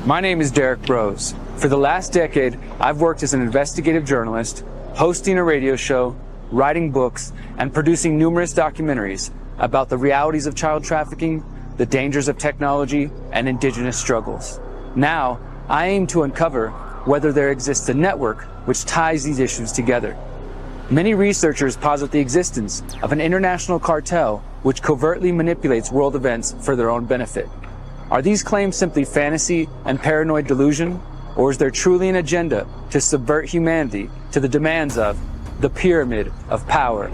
My name is Derrick Broze. For the last decade, I've worked as an investigative journalist, hosting a radio show, writing books, and producing numerous documentaries about the realities of child trafficking, the dangers of technology, and indigenous struggles. Now, I aim to uncover whether there exists a network which ties these issues together. Many researchers posit the existence of an international cartel which covertly manipulates world events for their own benefit. Are these claims simply fantasy and paranoid delusion, or is there truly an agenda to subvert humanity to the demands of the pyramid of power?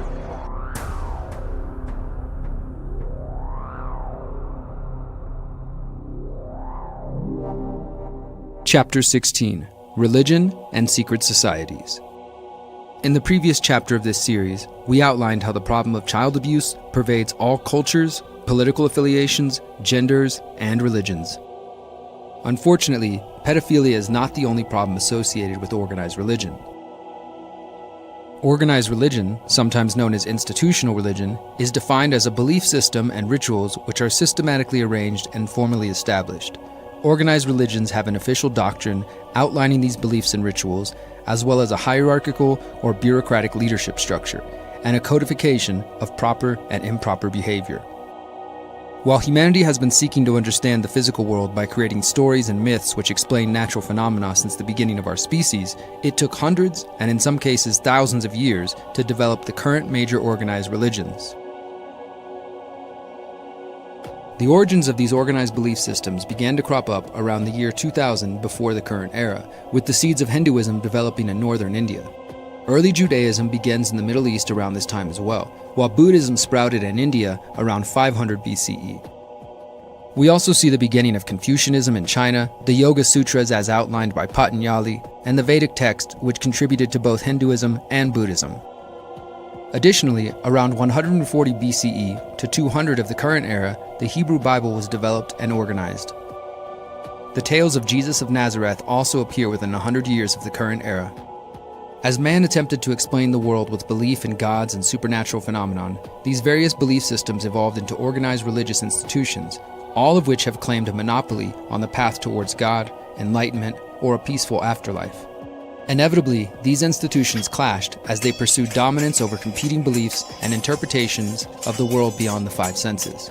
Chapter 16: Religion and Secret Societies. In the previous chapter of this series, we outlined how the problem of child abuse pervades all cultures, political affiliations, genders, and religions. Unfortunately, pedophilia is not the only problem associated with organized religion. Organized religion, sometimes known as institutional religion, is defined as a belief system and rituals which are systematically arranged and formally established. Organized religions have an official doctrine outlining these beliefs and rituals, as well as a hierarchical or bureaucratic leadership structure, and a codification of proper and improper behavior. While humanity has been seeking to understand the physical world by creating stories and myths which explain natural phenomena since the beginning of our species, it took hundreds, and in some cases thousands of years, to develop the current major organized religions. The origins of these organized belief systems began to crop up around the year 2000 before the current era, with the seeds of Hinduism developing in northern India. Early Judaism begins in the Middle East around this time as well, while Buddhism sprouted in India around 500 BCE. We also see the beginning of Confucianism in China, the Yoga Sutras as outlined by Patanjali, and the Vedic text which contributed to both Hinduism and Buddhism. Additionally, around 140 BCE to 200 of the current era, the Hebrew Bible was developed and organized. The tales of Jesus of Nazareth also appear within 100 years of the current era. As man attempted to explain the world with belief in gods and supernatural phenomenon, these various belief systems evolved into organized religious institutions, all of which have claimed a monopoly on the path towards God, enlightenment, or a peaceful afterlife. Inevitably, these institutions clashed as they pursued dominance over competing beliefs and interpretations of the world beyond the five senses.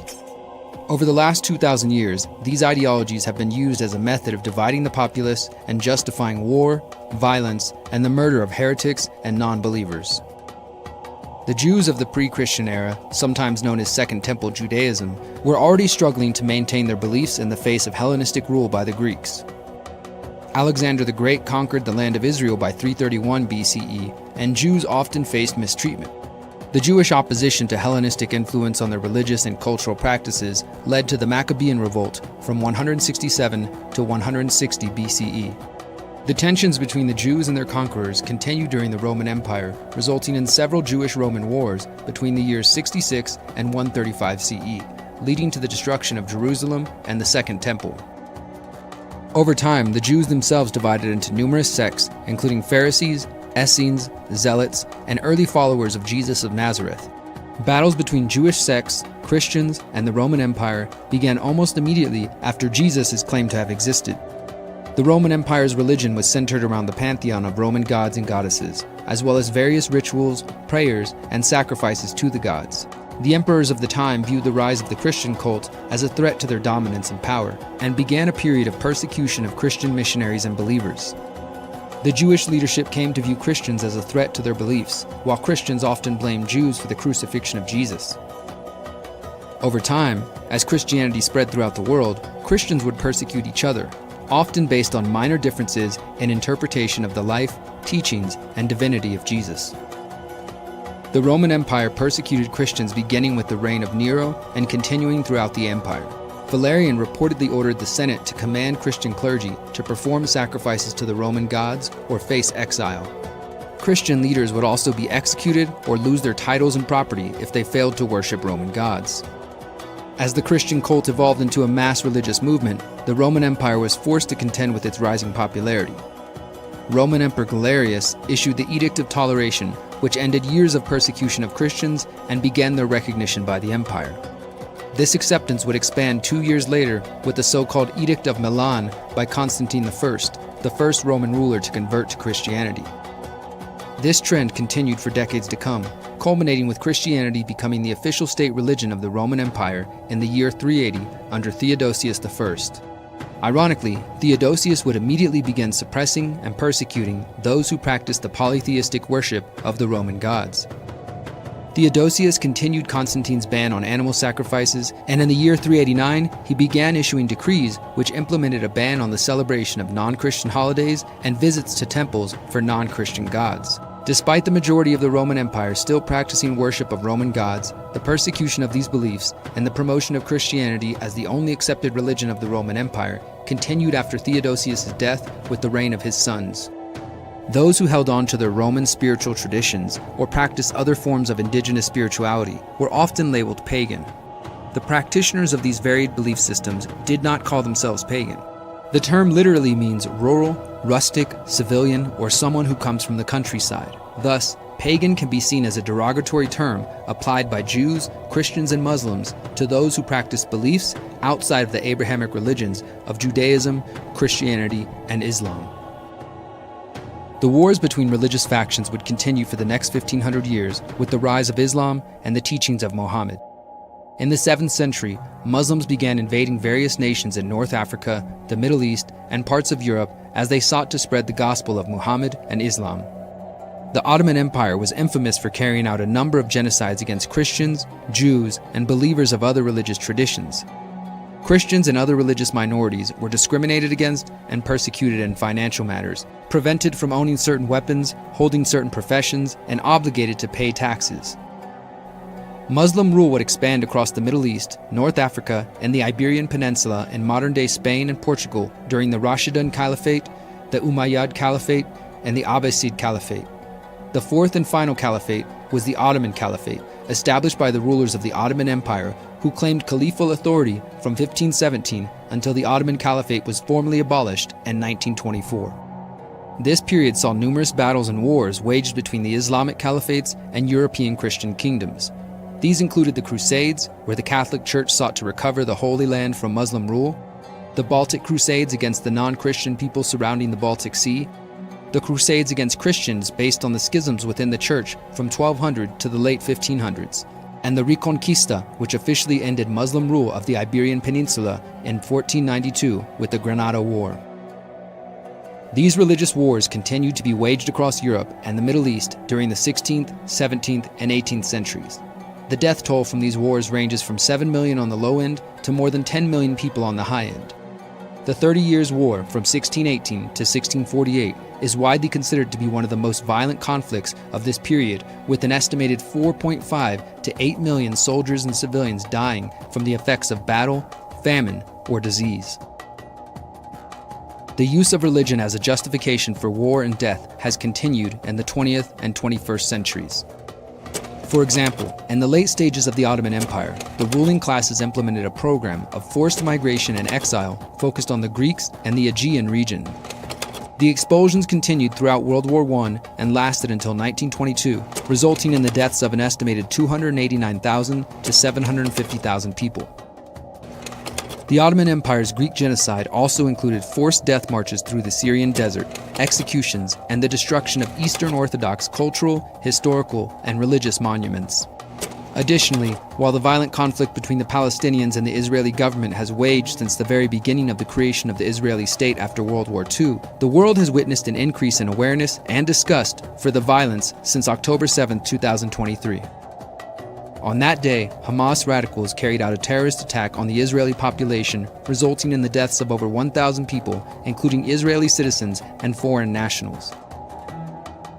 Over the last 2,000 years, these ideologies have been used as a method of dividing the populace and justifying war, violence, and the murder of heretics and non-believers. The Jews of the pre-Christian era, sometimes known as Second Temple Judaism, were already struggling to maintain their beliefs in the face of Hellenistic rule by the Greeks. Alexander the Great conquered the land of Israel by 331 BCE, and Jews often faced mistreatment. The Jewish opposition to Hellenistic influence on their religious and cultural practices led to the Maccabean Revolt from 167 to 160 BCE. The tensions between the Jews and their conquerors continued during the Roman Empire, resulting in several Jewish-Roman wars between the years 66 and 135 CE, leading to the destruction of Jerusalem and the Second Temple. Over time, the Jews themselves divided into numerous sects, including Pharisees, Essenes, Zealots, and early followers of Jesus of Nazareth. Battles between Jewish sects, Christians, and the Roman Empire began almost immediately after Jesus is claimed to have existed. The Roman Empire's religion was centered around the pantheon of Roman gods and goddesses, as well as various rituals, prayers, and sacrifices to the gods. The emperors of the time viewed the rise of the Christian cult as a threat to their dominance and power, and began a period of persecution of Christian missionaries and believers. The Jewish leadership came to view Christians as a threat to their beliefs, while Christians often blamed Jews for the crucifixion of Jesus. Over time, as Christianity spread throughout the world, Christians would persecute each other, often based on minor differences in interpretation of the life, teachings, and divinity of Jesus. The Roman Empire persecuted Christians beginning with the reign of Nero and continuing throughout the empire. Valerian reportedly ordered the Senate to command Christian clergy to perform sacrifices to the Roman gods or face exile. Christian leaders would also be executed or lose their titles and property if they failed to worship Roman gods. As the Christian cult evolved into a mass religious movement, the Roman Empire was forced to contend with its rising popularity. Roman Emperor Galerius issued the Edict of Toleration, which ended years of persecution of Christians and began their recognition by the empire. This acceptance would expand 2 years later with the so-called Edict of Milan by Constantine I, the first Roman ruler to convert to Christianity. This trend continued for decades to come, culminating with Christianity becoming the official state religion of the Roman Empire in the year 380 under Theodosius I. Ironically, Theodosius would immediately begin suppressing and persecuting those who practiced the polytheistic worship of the Roman gods. Theodosius continued Constantine's ban on animal sacrifices, and in the year 389, he began issuing decrees which implemented a ban on the celebration of non-Christian holidays and visits to temples for non-Christian gods. Despite the majority of the Roman Empire still practicing worship of Roman gods, the persecution of these beliefs and the promotion of Christianity as the only accepted religion of the Roman Empire continued after Theodosius' death with the reign of his sons. Those who held on to their Roman spiritual traditions or practiced other forms of indigenous spirituality were often labeled pagan. The practitioners of these varied belief systems did not call themselves pagan. The term literally means rural, rustic, civilian, or someone who comes from the countryside. Thus, pagan can be seen as a derogatory term applied by Jews, Christians, and Muslims to those who practice beliefs outside of the Abrahamic religions of Judaism, Christianity, and Islam. The wars between religious factions would continue for the next 1500 years with the rise of Islam and the teachings of Muhammad. In the 7th century, Muslims began invading various nations in North Africa, the Middle East, and parts of Europe as they sought to spread the gospel of Muhammad and Islam. The Ottoman Empire was infamous for carrying out a number of genocides against Christians, Jews, and believers of other religious traditions. Christians and other religious minorities were discriminated against and persecuted in financial matters, prevented from owning certain weapons, holding certain professions, and obligated to pay taxes. Muslim rule would expand across the Middle East, North Africa, and the Iberian Peninsula in modern-day Spain and Portugal during the Rashidun Caliphate, the Umayyad Caliphate, and the Abbasid Caliphate. The fourth and final caliphate was the Ottoman Caliphate, established by the rulers of the Ottoman Empire, who claimed caliphal authority from 1517 until the Ottoman Caliphate was formally abolished in 1924. This period saw numerous battles and wars waged between the Islamic caliphates and European Christian kingdoms. These included the Crusades, where the Catholic Church sought to recover the Holy Land from Muslim rule, the Baltic Crusades against the non-Christian people surrounding the Baltic Sea, the Crusades against Christians based on the schisms within the Church from 1200 to the late 1500s, and the Reconquista, which officially ended Muslim rule of the Iberian Peninsula in 1492 with the Granada War. These religious wars continued to be waged across Europe and the Middle East during the 16th, 17th, and 18th centuries. The death toll from these wars ranges from 7 million on the low end to more than 10 million people on the high end. The 30 Years' War from 1618 to 1648 is widely considered to be one of the most violent conflicts of this period, with an estimated 4.5 to 8 million soldiers and civilians dying from the effects of battle, famine, or disease. The use of religion as a justification for war and death has continued in the 20th and 21st centuries. For example, in the late stages of the Ottoman Empire, the ruling classes implemented a program of forced migration and exile focused on the Greeks and the Aegean region. The expulsions continued throughout World War I and lasted until 1922, resulting in the deaths of an estimated 289,000 to 750,000 people. The Ottoman Empire's Greek genocide also included forced death marches through the Syrian desert, executions, and the destruction of Eastern Orthodox cultural, historical, and religious monuments. Additionally, while the violent conflict between the Palestinians and the Israeli government has waged since the very beginning of the creation of the Israeli state after World War II, the world has witnessed an increase in awareness and disgust for the violence since October 7, 2023. On that day, Hamas radicals carried out a terrorist attack on the Israeli population, resulting in the deaths of over 1,000 people, including Israeli citizens and foreign nationals.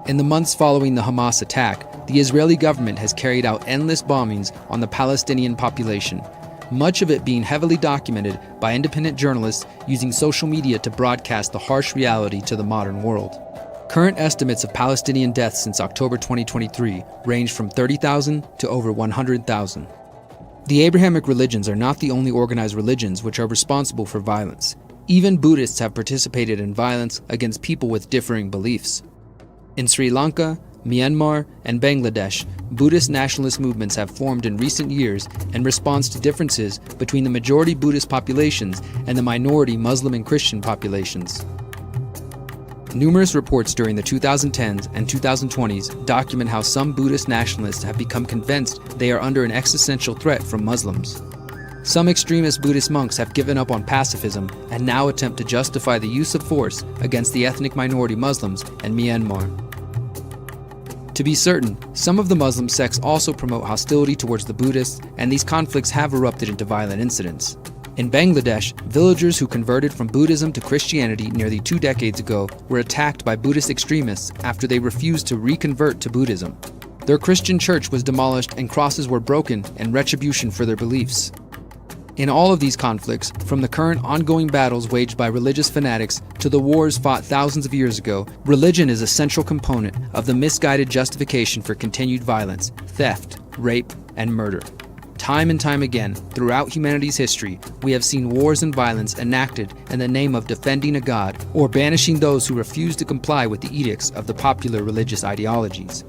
In the months following the Hamas attack, the Israeli government has carried out endless bombings on the Palestinian population, much of it being heavily documented by independent journalists using social media to broadcast the harsh reality to the modern world. Current estimates of Palestinian deaths since October 2023 range from 30,000 to over 100,000. The Abrahamic religions are not the only organized religions which are responsible for violence. Even Buddhists have participated in violence against people with differing beliefs. In Sri Lanka, Myanmar, and Bangladesh, Buddhist nationalist movements have formed in recent years in response to differences between the majority Buddhist populations and the minority Muslim and Christian populations. Numerous reports during the 2010s and 2020s document how some Buddhist nationalists have become convinced they are under an existential threat from Muslims. Some extremist Buddhist monks have given up on pacifism and now attempt to justify the use of force against the ethnic minority Muslims in Myanmar. To be certain, some of the Muslim sects also promote hostility towards the Buddhists, and these conflicts have erupted into violent incidents. In Bangladesh, villagers who converted from Buddhism to Christianity nearly 2 decades ago were attacked by Buddhist extremists after they refused to reconvert to Buddhism. Their Christian church was demolished and crosses were broken in retribution for their beliefs. In all of these conflicts, from the current ongoing battles waged by religious fanatics to the wars fought thousands of years ago, religion is a central component of the misguided justification for continued violence, theft, rape, and murder. Time and time again, throughout humanity's history, we have seen wars and violence enacted in the name of defending a god or banishing those who refuse to comply with the edicts of the popular religious ideologies.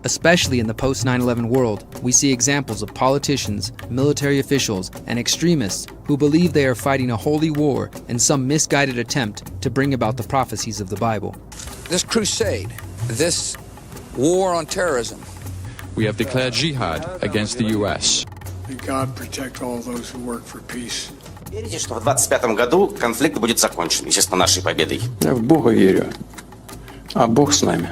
Especially in the post-9/11 world, we see examples of politicians, military officials, and extremists who believe they are fighting a holy war in some misguided attempt to bring about the prophecies of the Bible. This crusade, this war on terrorism, we have declared jihad against the U.S. May God protect all those who work for peace. Верите, что в 25 году конфликт будет закончен, естественно, нашей победой? Я в Бога верю, а Бог с нами.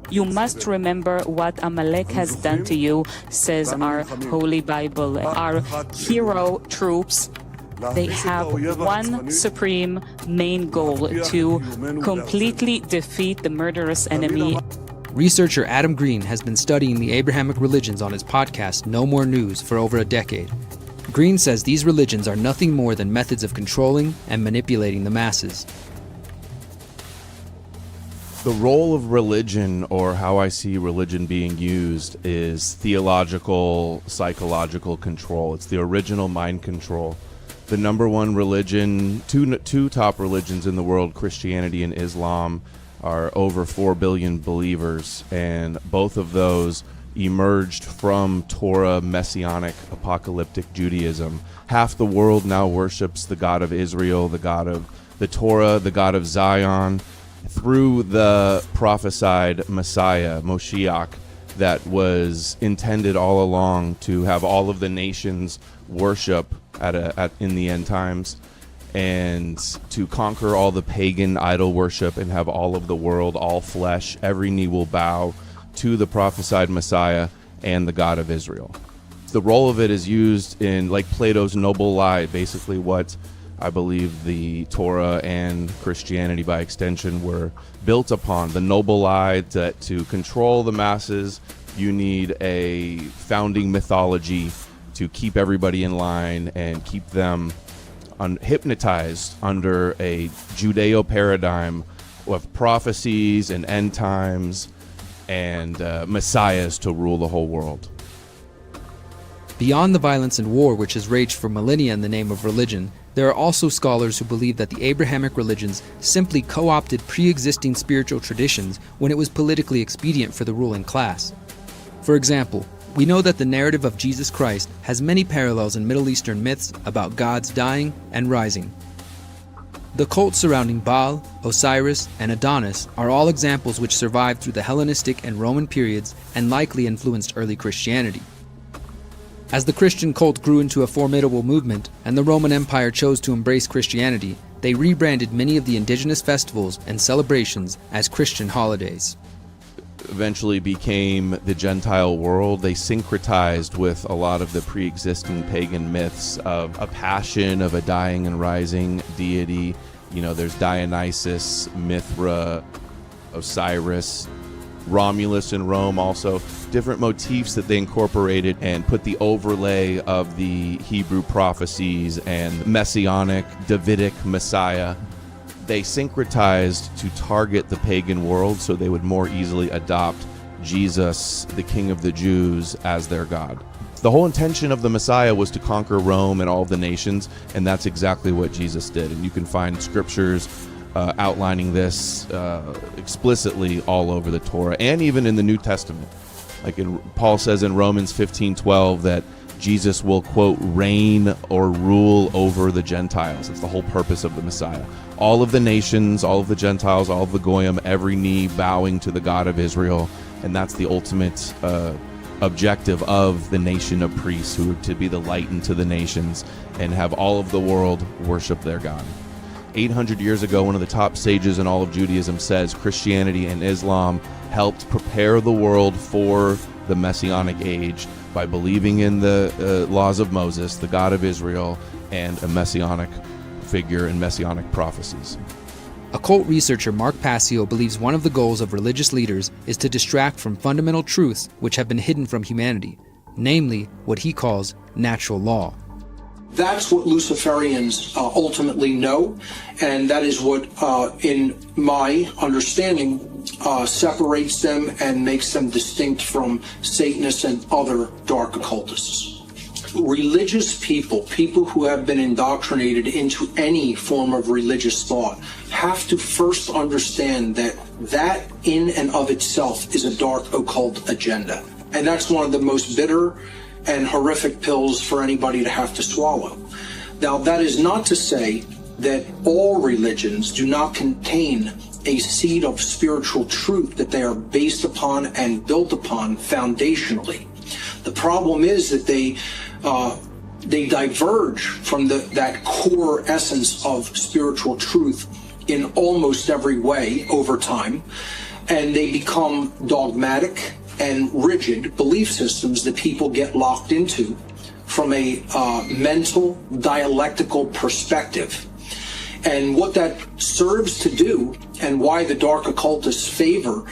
You must remember what Amalek has done to you, says our Holy Bible. Our hero troops, they have one supreme main goal: to completely defeat the murderous enemy. Researcher Adam Green has been studying the Abrahamic religions on his podcast No More News for over a decade. Green says these religions are nothing more than methods of controlling and manipulating the masses. The role of religion, or how I see religion being used, is theological, psychological control. It's the original mind control. The number one religion, two top religions in the world, Christianity and Islam, are over 4 billion believers, and both of those emerged from Torah, Messianic, apocalyptic Judaism. Half the world now worships the God of Israel, the God of the Torah, the God of Zion, through the prophesied Messiah, Moshiach, that was intended all along to have all of the nations worship in the end times, and to conquer all the pagan idol worship and have all of the world, all flesh, every knee will bow to the prophesied Messiah and the God of Israel. The role of it is used in, like, Plato's noble lie, basically what I believe the Torah and Christianity by extension were built upon. The noble lie that to control the masses, you need a founding mythology to keep everybody in line and keep them hypnotized under a Judeo paradigm of prophecies and end times and messiahs to rule the whole world. Beyond the violence and war which has raged for millennia in the name of religion, there are also scholars who believe that the Abrahamic religions simply co-opted pre-existing spiritual traditions when it was politically expedient for the ruling class. For example, we know that the narrative of Jesus Christ has many parallels in Middle Eastern myths about gods dying and rising. The cults surrounding Baal, Osiris, and Adonis are all examples which survived through the Hellenistic and Roman periods and likely influenced early Christianity. As the Christian cult grew into a formidable movement and the Roman Empire chose to embrace Christianity, they rebranded many of the indigenous festivals and celebrations as Christian holidays. Eventually became the Gentile world. They syncretized with a lot of the pre-existing pagan myths of a passion, of a dying and rising deity. You know, there's Dionysus, Mithra, Osiris, Romulus in Rome also. Different motifs that they incorporated and put the overlay of the Hebrew prophecies and Messianic, Davidic Messiah. They syncretized to target the pagan world so they would more easily adopt Jesus, the King of the Jews, as their God. The whole intention of the Messiah was to conquer Rome and all of the nations, and that's exactly what Jesus did. And you can find scriptures outlining this explicitly all over the Torah and even in the New Testament. Like Paul says in Romans 15:12 that Jesus will, quote, reign or rule over the Gentiles. It's the whole purpose of the Messiah. All of the nations, all of the Gentiles, all of the Goyim, every knee bowing to the God of Israel. And that's the ultimate objective of the nation of priests, who are to be the light into the nations and have all of the world worship their God. 800 years ago, one of the top sages in all of Judaism says Christianity and Islam helped prepare the world for the Messianic age by believing in the laws of Moses, the God of Israel, and a Messianic figure and Messianic prophecies. Occult researcher Mark Passio believes one of the goals of religious leaders is to distract from fundamental truths which have been hidden from humanity, namely what he calls natural law. That's what Luciferians ultimately know, and that is what, in my understanding, separates them and makes them distinct from Satanists and other dark occultists. Religious people who have been indoctrinated into any form of religious thought, have to first understand that in and of itself is a dark occult agenda. And that's one of the most bitter and horrific pills for anybody to have to swallow. Now, that is not to say that all religions do not contain a seed of spiritual truth that they are based upon and built upon foundationally. The problem is that they diverge from that core essence of spiritual truth in almost every way over time, and they become dogmatic and rigid belief systems that people get locked into from a mental, dialectical perspective. And what that serves to do, and why the dark occultists favor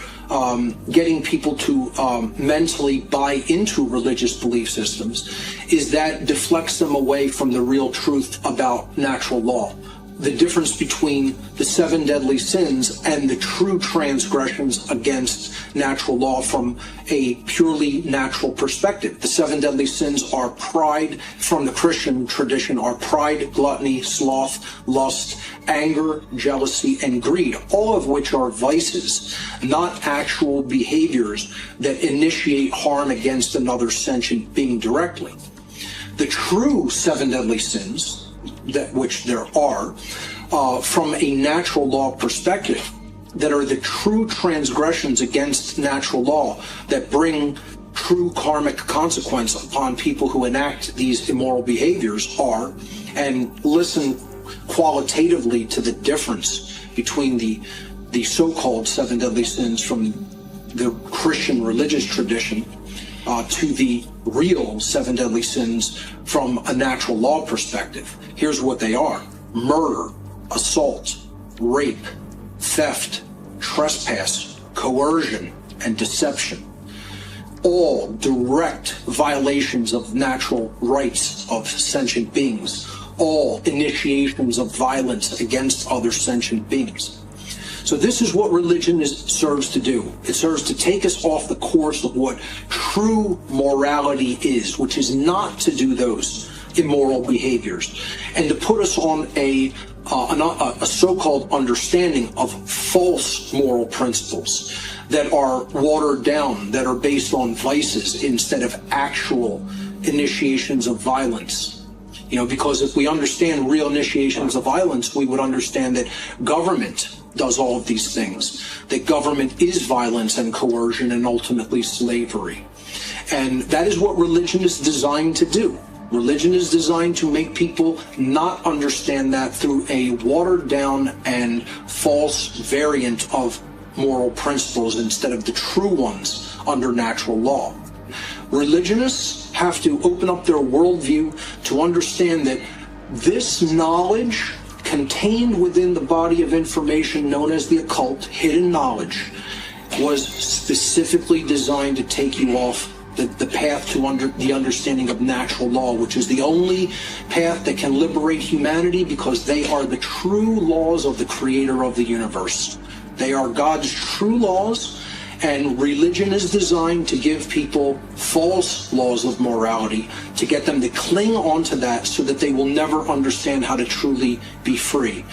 getting people to mentally buy into religious belief systems, is that deflects them away from the real truth about natural law. The difference between the 7 deadly sins and the true transgressions against natural law from a purely natural perspective. The 7 deadly sins are pride, from the Christian tradition, are pride, gluttony, sloth, lust, anger, jealousy, and greed, all of which are vices, not actual behaviors that initiate harm against another sentient being directly. The true 7 deadly sins, which there are, from a natural law perspective, that are the true transgressions against natural law that bring true karmic consequence upon people who enact these immoral behaviors are, and listen qualitatively to the difference between the so-called 7 deadly sins from the Christian religious tradition to the real 7 deadly sins from a natural law perspective. Here's what they are: murder, assault, rape, theft, trespass, coercion, and deception. All direct violations of natural rights of sentient beings. All initiations of violence against other sentient beings. So this is what religion serves to do. It serves to take us off the course of what true morality is, which is not to do those immoral behaviors, and to put us on a so-called understanding of false moral principles that are watered down, that are based on vices instead of actual initiations of violence. You know, because if we understand real initiations of violence, we would understand that government does all of these things, that government is violence and coercion and ultimately slavery. And that is what religion is designed to do. Religion is designed to make people not understand that through a watered down and false variant of moral principles instead of the true ones under natural law. Religionists have to open up their worldview to understand that this knowledge contained within the body of information known as the occult, hidden knowledge, was specifically designed to take you off the path to the understanding of natural law, which is the only path that can liberate humanity, because they are the true laws of the creator of the universe. They are God's true laws, and religion is designed to give people false laws of morality, to get them to cling onto that so that they will never understand how to truly be free.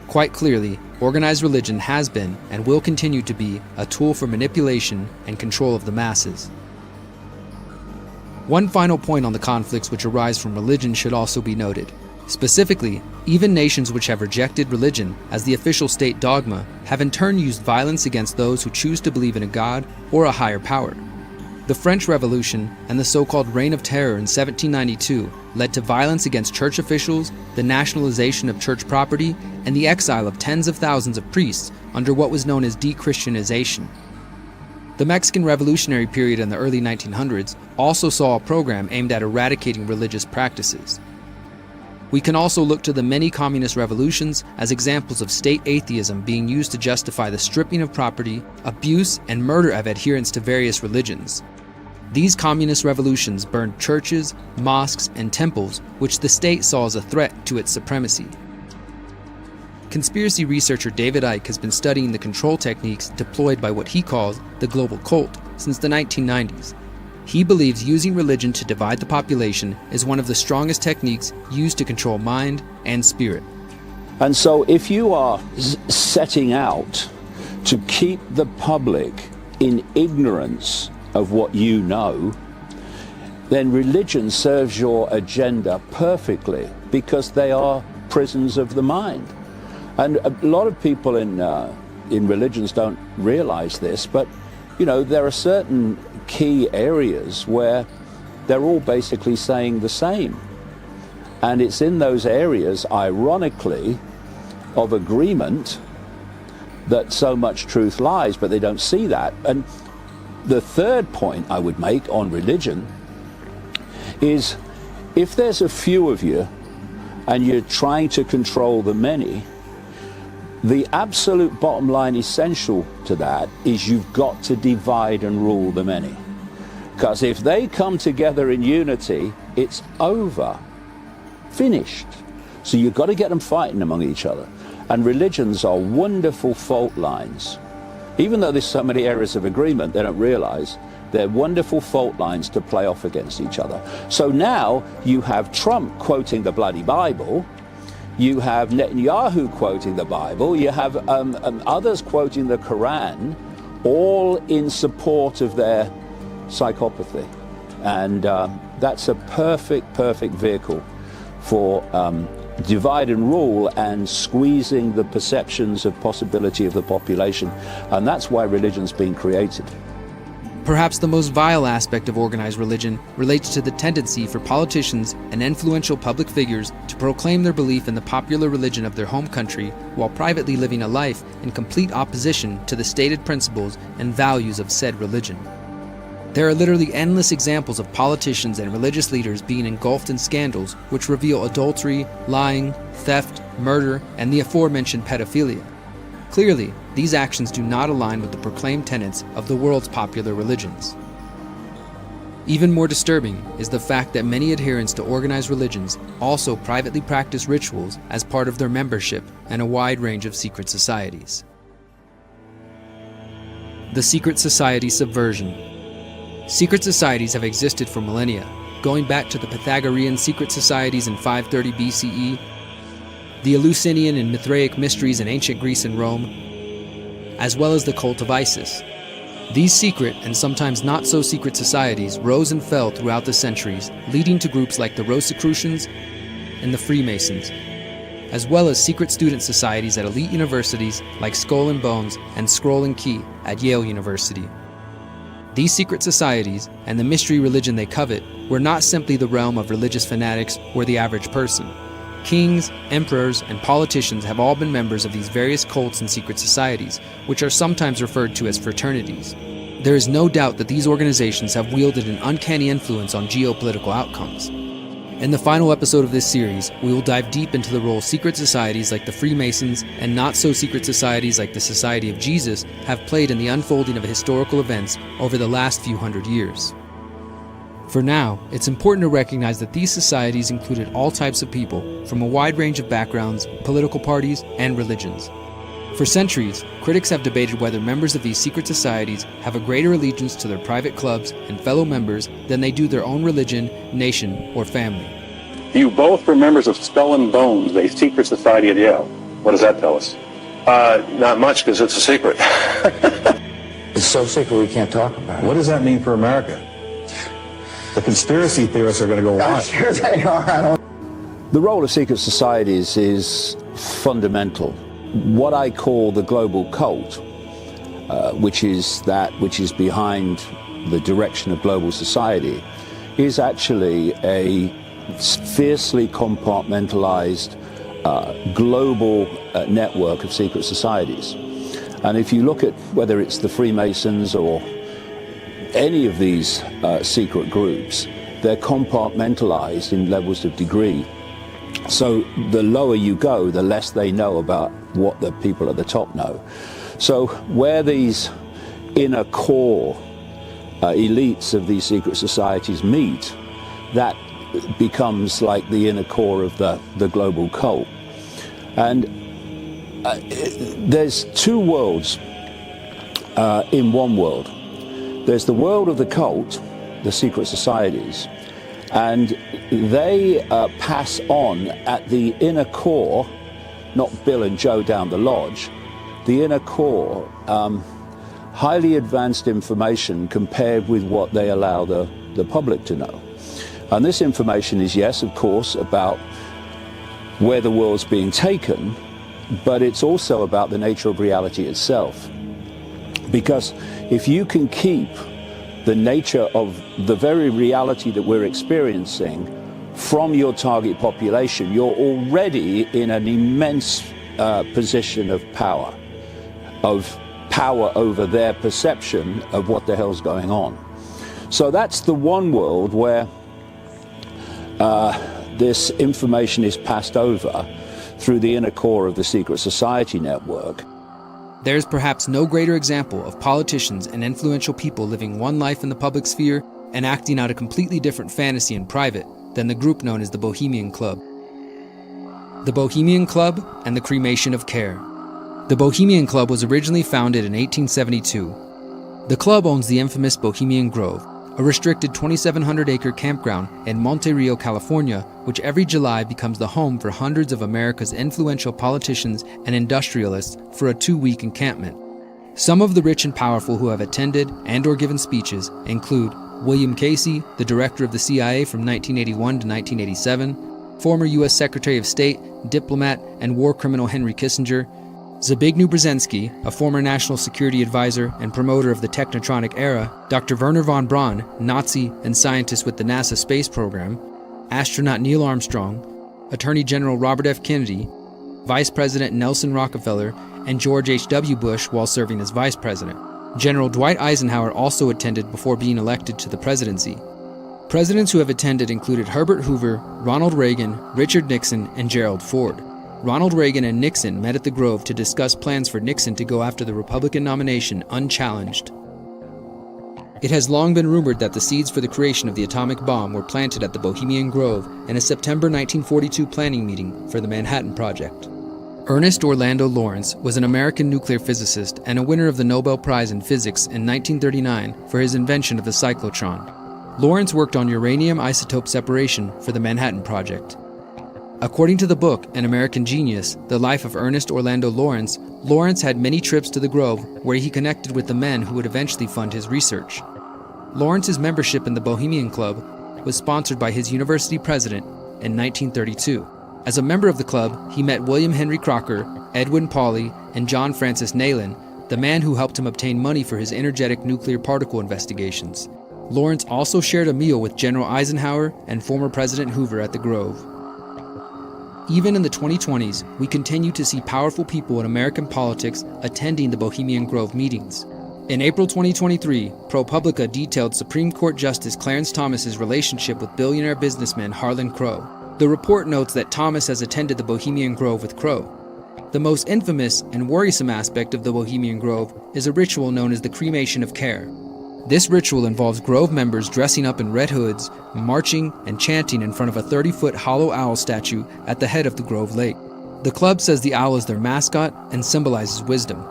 Quite clearly, organized religion has been and will continue to be a tool for manipulation and control of the masses. One final point on the conflicts which arise from religion should also be noted. Specifically, even nations which have rejected religion as the official state dogma have in turn used violence against those who choose to believe in a god or a higher power. The French Revolution and the so-called Reign of Terror in 1792 led to violence against church officials, the nationalization of church property, and the exile of tens of thousands of priests under what was known as de-Christianization. The Mexican Revolutionary period in the early 1900s also saw a program aimed at eradicating religious practices. We can also look to the many communist revolutions as examples of state atheism being used to justify the stripping of property, abuse, and murder of adherents to various religions. These communist revolutions burned churches, mosques, and temples, which the state saw as a threat to its supremacy. Conspiracy researcher David Icke has been studying the control techniques deployed by what he calls the global cult since the 1990s. He believes using religion to divide the population is one of the strongest techniques used to control mind and spirit. And so if you are setting out to keep the public in ignorance of what you know, then religion serves your agenda perfectly because they are prisons of the mind. And a lot of people in religions don't realize this, but you know, there are certain key areas where they're all basically saying the same. And it's in those areas, ironically, of agreement that so much truth lies, but they don't see that. And the third point I would make on religion is if there's a few of you and you're trying to control the many, the absolute bottom line essential to that is you've got to divide and rule the many. Because if they come together in unity, it's over, finished. So you've got to get them fighting among each other. And religions are wonderful fault lines. Even though there's so many areas of agreement, they don't realize they're wonderful fault lines to play off against each other. So now you have Trump quoting the bloody Bible, you have Netanyahu quoting the Bible, you have others quoting the Quran, all in support of their psychopathy. And that's a perfect vehicle for divide and rule and squeezing the perceptions of possibility of the population. And that's why religion's been created. Perhaps the most vile aspect of organized religion relates to the tendency for politicians and influential public figures to proclaim their belief in the popular religion of their home country while privately living a life in complete opposition to the stated principles and values of said religion. There are literally endless examples of politicians and religious leaders being engulfed in scandals which reveal adultery, lying, theft, murder, and the aforementioned pedophilia. Clearly, these actions do not align with the proclaimed tenets of the world's popular religions. Even more disturbing is the fact that many adherents to organized religions also privately practice rituals as part of their membership in a wide range of secret societies. The secret society subversion. Secret societies have existed for millennia, going back to the Pythagorean secret societies in 530 BCE, the Eleusinian and Mithraic mysteries in ancient Greece and Rome, as well as the cult of Isis. These secret and sometimes not so secret societies rose and fell throughout the centuries, leading to groups like the Rosicrucians and the Freemasons, as well as secret student societies at elite universities like Skull and Bones and Scroll and Key at Yale University. These secret societies and the mystery religion they covet were not simply the realm of religious fanatics or the average person. Kings, emperors, and politicians have all been members of these various cults and secret societies, which are sometimes referred to as fraternities. There is no doubt that these organizations have wielded an uncanny influence on geopolitical outcomes. In the final episode of this series, we will dive deep into the role secret societies like the Freemasons and not-so-secret societies like the Society of Jesus have played in the unfolding of historical events over the last few hundred years. For now, it's important to recognize that these societies included all types of people from a wide range of backgrounds, political parties, and religions. For centuries, critics have debated whether members of these secret societies have a greater allegiance to their private clubs and fellow members than they do their own religion, nation, or family. You both were members of Skull and Bones, a secret society at Yale. What does that tell us? Not much, because it's a secret. It's so secret we can't talk about it. What does that mean for America? The conspiracy theorists are going to go on. Sure they are. The role of secret societies is fundamental. What I call the global cult, which is behind the direction of global society, is actually a fiercely compartmentalized global network of secret societies. And if you look at whether it's the Freemasons or any of these secret groups, they're compartmentalized in levels of degree. So the lower you go, the less they know about what the people at the top know. So where these inner core elites of these secret societies meet, that becomes like the inner core of the global cult. And there's two worlds in one world. There's the world of the cult, the secret societies, and they pass on at the inner core, not Bill and Joe down the lodge, the inner core, highly advanced information compared with what they allow the public to know. And this information is, yes, of course, about where the world's being taken, but it's also about the nature of reality itself. Because if you can keep the nature of the very reality that we're experiencing from your target population, you're already in an immense position of power over their perception of what the hell's going on. So that's the one world where this information is passed over through the inner core of the secret society network. There's perhaps no greater example of politicians and influential people living one life in the public sphere and acting out a completely different fantasy in private than the group known as the Bohemian Club. The Bohemian Club and the cremation of care. The Bohemian Club was originally founded in 1872. The club owns the infamous Bohemian Grove, a restricted 2,700-acre campground in Monte Rio, California, which every July becomes the home for hundreds of America's influential politicians and industrialists for a 2-week encampment. Some of the rich and powerful who have attended and/or given speeches include William Casey, the director of the CIA from 1981 to 1987, former U.S. Secretary of State, diplomat, and war criminal Henry Kissinger, Zbigniew Brzezinski, a former national security advisor and promoter of the Technotronic era, Dr. Wernher von Braun, Nazi and scientist with the NASA space program, astronaut Neil Armstrong, Attorney General Robert F. Kennedy, Vice President Nelson Rockefeller, and George H.W. Bush while serving as Vice President. General Dwight Eisenhower also attended before being elected to the presidency. Presidents who have attended included Herbert Hoover, Ronald Reagan, Richard Nixon, and Gerald Ford. Ronald Reagan and Nixon met at the Grove to discuss plans for Nixon to go after the Republican nomination unchallenged. It has long been rumored that the seeds for the creation of the atomic bomb were planted at the Bohemian Grove in a September 1942 planning meeting for the Manhattan Project. Ernest Orlando Lawrence was an American nuclear physicist and a winner of the Nobel Prize in Physics in 1939 for his invention of the cyclotron. Lawrence worked on uranium isotope separation for the Manhattan Project. According to the book, An American Genius, The Life of Ernest Orlando Lawrence, Lawrence had many trips to the Grove where he connected with the men who would eventually fund his research. Lawrence's membership in the Bohemian Club was sponsored by his university president in 1932. As a member of the club, he met William Henry Crocker, Edwin Pauley, and John Francis Nayland, the man who helped him obtain money for his energetic nuclear particle investigations. Lawrence also shared a meal with General Eisenhower and former President Hoover at the Grove. Even in the 2020s, we continue to see powerful people in American politics attending the Bohemian Grove meetings. In April 2023, ProPublica detailed Supreme Court Justice Clarence Thomas's relationship with billionaire businessman Harlan Crow. The report notes that Thomas has attended the Bohemian Grove with Crow. The most infamous and worrisome aspect of the Bohemian Grove is a ritual known as the cremation of care. This ritual involves Grove members dressing up in red hoods, marching and chanting in front of a 30-foot hollow owl statue at the head of the Grove Lake. The club says the owl is their mascot and symbolizes wisdom.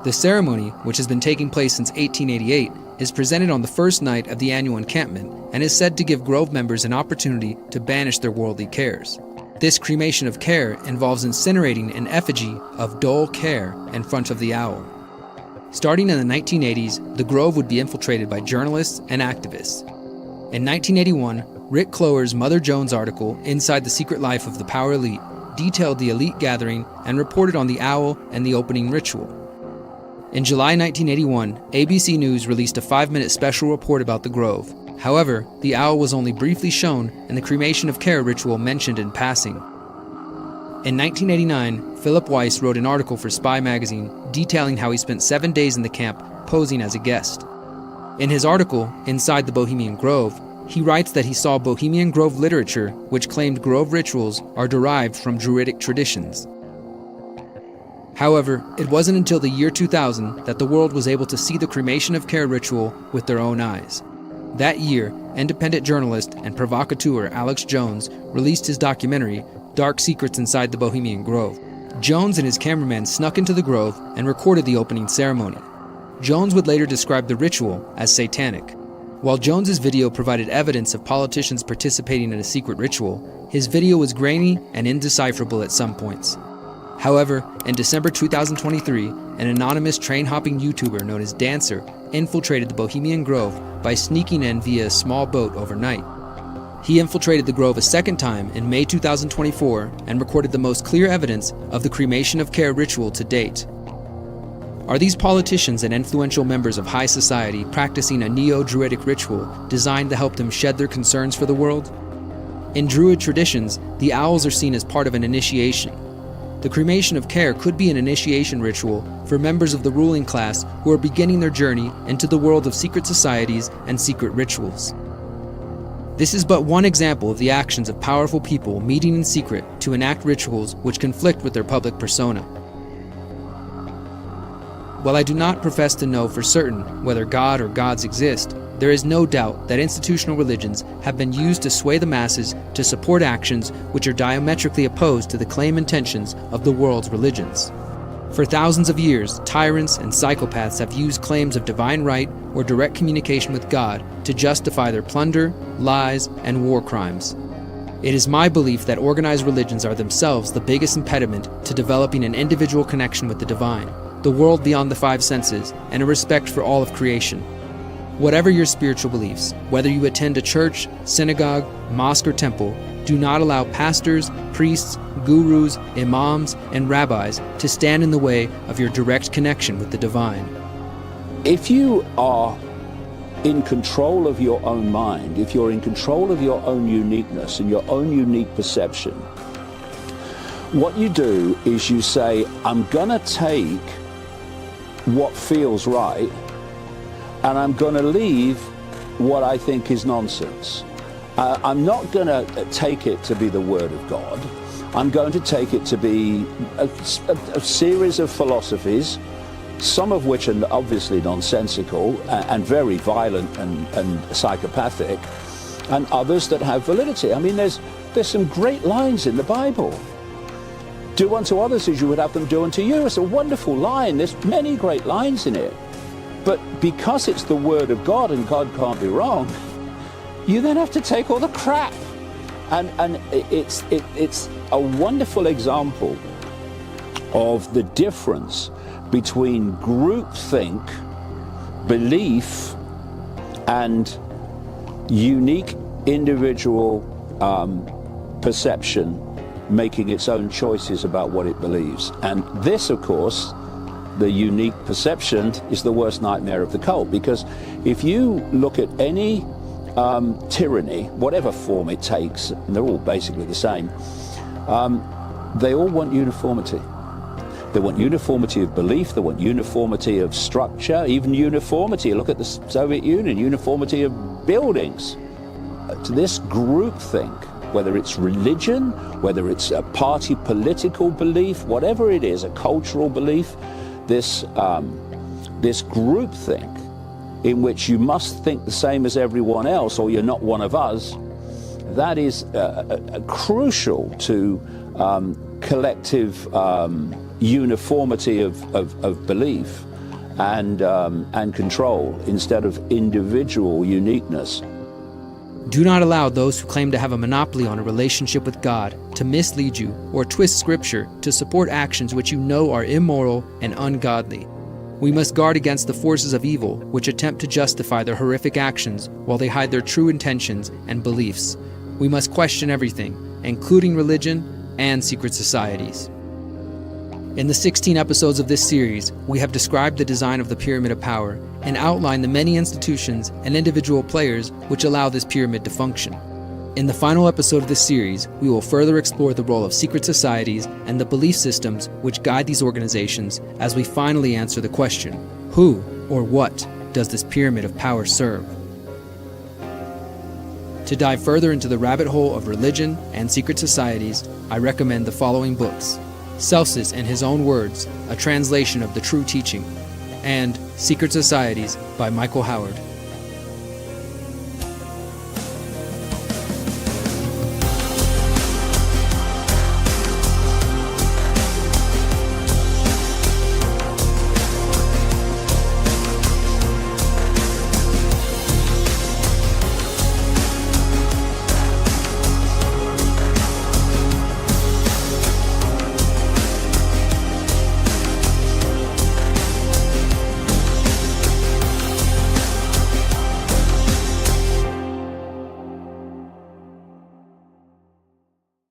The ceremony, which has been taking place since 1888, is presented on the first night of the annual encampment and is said to give Grove members an opportunity to banish their worldly cares. This cremation of care involves incinerating an effigy of dull care in front of the owl. Starting in the 1980s, the grove would be infiltrated by journalists and activists. In 1981, Rick Clower's Mother Jones article, Inside the Secret Life of the Power Elite, detailed the elite gathering and reported on the owl and the opening ritual. In July 1981, ABC News released a 5-minute special report about the grove. However, the owl was only briefly shown and the cremation of care ritual mentioned in passing. In 1989, Philip Weiss wrote an article for Spy magazine detailing how he spent 7 days in the camp posing as a guest. In his article, Inside the Bohemian Grove, he writes that he saw Bohemian Grove literature which claimed grove rituals are derived from Druidic traditions. However, it wasn't until the year 2000 that the world was able to see the cremation of care ritual with their own eyes. That year, independent journalist and provocateur Alex Jones released his documentary, Dark Secrets Inside the Bohemian Grove. Jones and his cameraman snuck into the grove and recorded the opening ceremony. Jones would later describe the ritual as satanic. While Jones's video provided evidence of politicians participating in a secret ritual, his video was grainy and indecipherable at some points. However, in December 2023, an anonymous train-hopping YouTuber known as Dancer infiltrated the Bohemian Grove by sneaking in via a small boat overnight. He infiltrated the grove a second time in May 2024 and recorded the most clear evidence of the cremation of care ritual to date. Are these politicians and influential members of high society practicing a neo-Druidic ritual designed to help them shed their concerns for the world? In Druid traditions, the owls are seen as part of an initiation. The cremation of care could be an initiation ritual for members of the ruling class who are beginning their journey into the world of secret societies and secret rituals. This is but one example of the actions of powerful people meeting in secret to enact rituals which conflict with their public persona. While I do not profess to know for certain whether God or gods exist, there is no doubt that institutional religions have been used to sway the masses to support actions which are diametrically opposed to the claimed intentions of the world's religions. For thousands of years, tyrants and psychopaths have used claims of divine right or direct communication with God to justify their plunder, lies, and war crimes. It is my belief that organized religions are themselves the biggest impediment to developing an individual connection with the divine, the world beyond the five senses, and a respect for all of creation. Whatever your spiritual beliefs, whether you attend a church, synagogue, mosque, or temple, do not allow pastors, priests, gurus, imams, and rabbis to stand in the way of your direct connection with the divine. If you are in control of your own mind, if you're in control of your own uniqueness and your own unique perception, what you do is you say, I'm gonna take what feels right and I'm gonna leave what I think is nonsense. I'm not going to take it to be the Word of God. I'm going to take it to be a series of philosophies, some of which are obviously nonsensical and very violent and psychopathic, and others that have validity. I mean, there's some great lines in the Bible. Do unto others as you would have them do unto you. It's a wonderful line. There's many great lines in it. But because it's the Word of God and God can't be wrong, you then have to take all the crap. And it's a wonderful example of the difference between groupthink, belief, and unique individual perception making its own choices about what it believes. And this, of course, the unique perception is the worst nightmare of the cult, because if you look at any tyranny, whatever form it takes, and they're all basically the same, they all want uniformity. They want uniformity of belief, they want uniformity of structure, even uniformity, look at the Soviet Union, uniformity of buildings. To this groupthink, whether it's religion, whether it's a party political belief, whatever it is, a cultural belief, this groupthink, in which you must think the same as everyone else or you're not one of us, that is crucial to collective uniformity of belief and control instead of individual uniqueness. Do not allow those who claim to have a monopoly on a relationship with God to mislead you or twist Scripture to support actions which you know are immoral and ungodly. We must guard against the forces of evil which attempt to justify their horrific actions while they hide their true intentions and beliefs. We must question everything, including religion and secret societies. In the 16 episodes of this series, we have described the design of the Pyramid of Power and outlined the many institutions and individual players which allow this pyramid to function. In the final episode of this series, we will further explore the role of secret societies and the belief systems which guide these organizations as we finally answer the question, who or what does this Pyramid of Power serve? To dive further into the rabbit hole of religion and secret societies, I recommend the following books: Celsus in His Own Words, a translation of the True Teaching, and Secret Societies by Michael Howard.